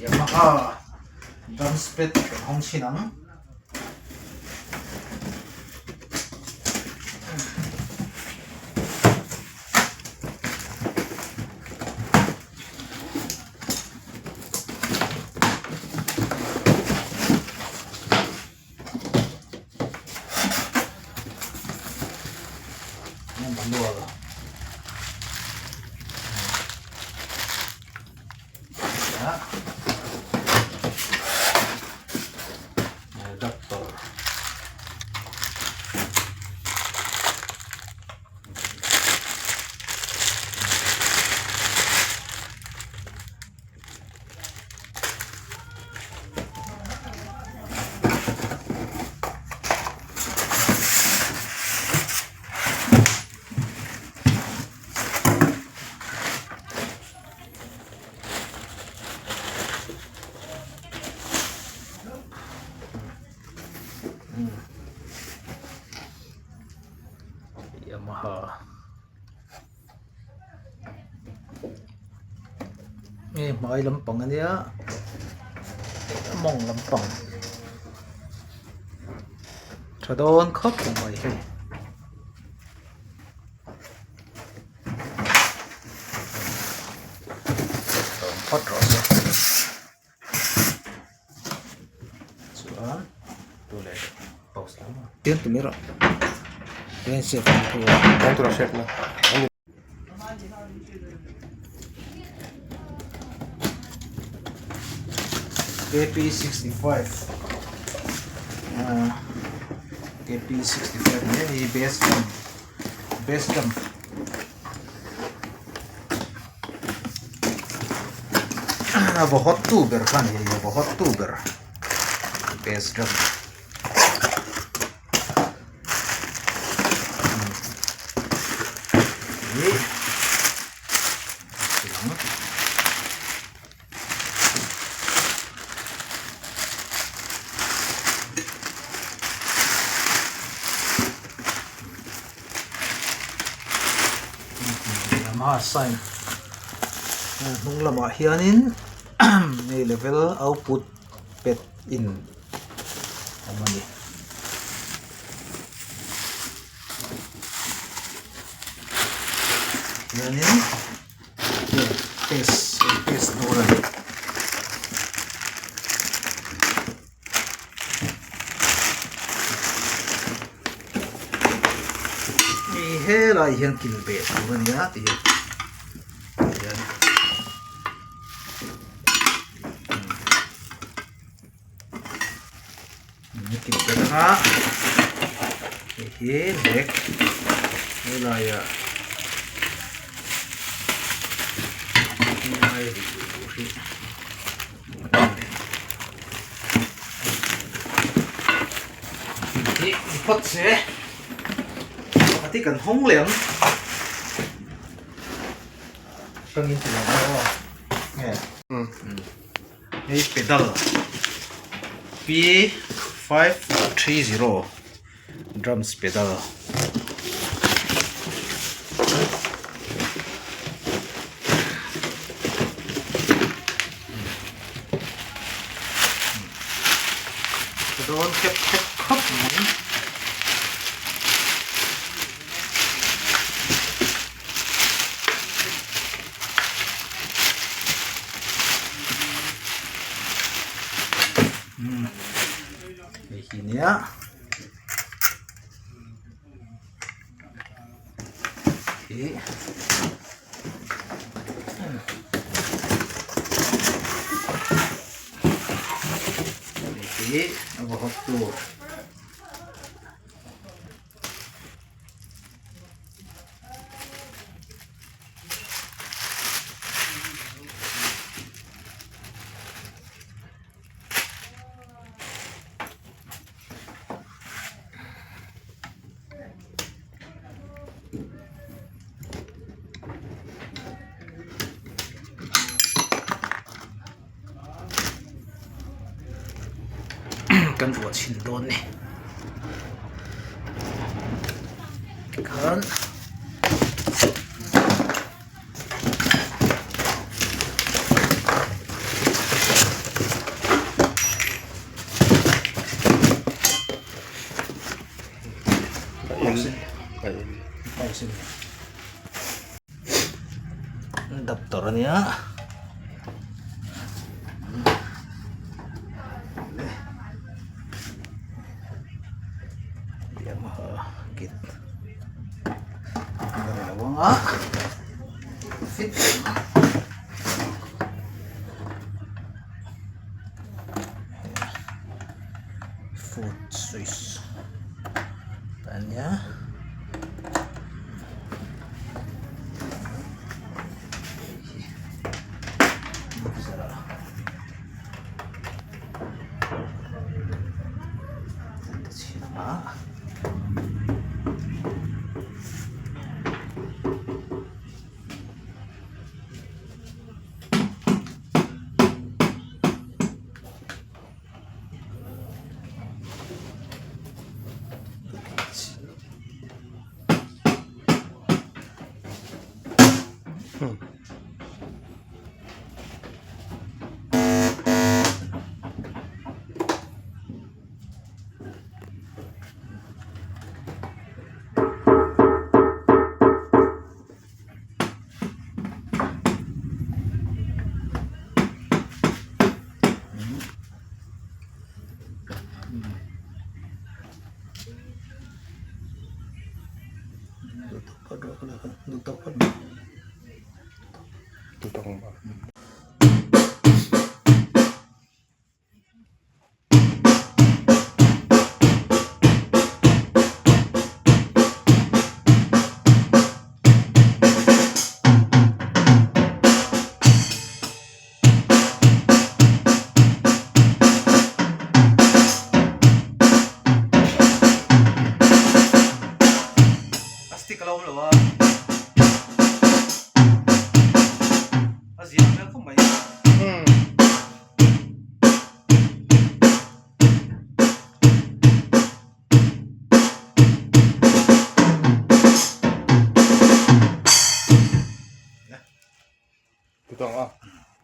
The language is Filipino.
Yamaha drumspeed hong chinang. Adapter. Yamaha. May lampang niya. Mong lampang. Chadon cup may hay. Hot rod. Suan. Tuloy. Pause lang. Yan tumira. Yan siya. Contra chef na. KP65 KP65 ini base drum बहुत tuber kan ini बहुत tuber base drum ini Yamaha sign nung lama hianin may level output pet in ano ni hianin test doran hela yang kin base doran ya ti kita na neck wala ya lipat sih pati kan hong liang pengin lang ini pedal P530 drums pedal doon chep ini ya ini apa waktu跟我亲多呢，看。niya. Yamaha kit. Dalawa nga. Fit. Foot Swiss. Tanya. Tutong ba? Pasti kalau lo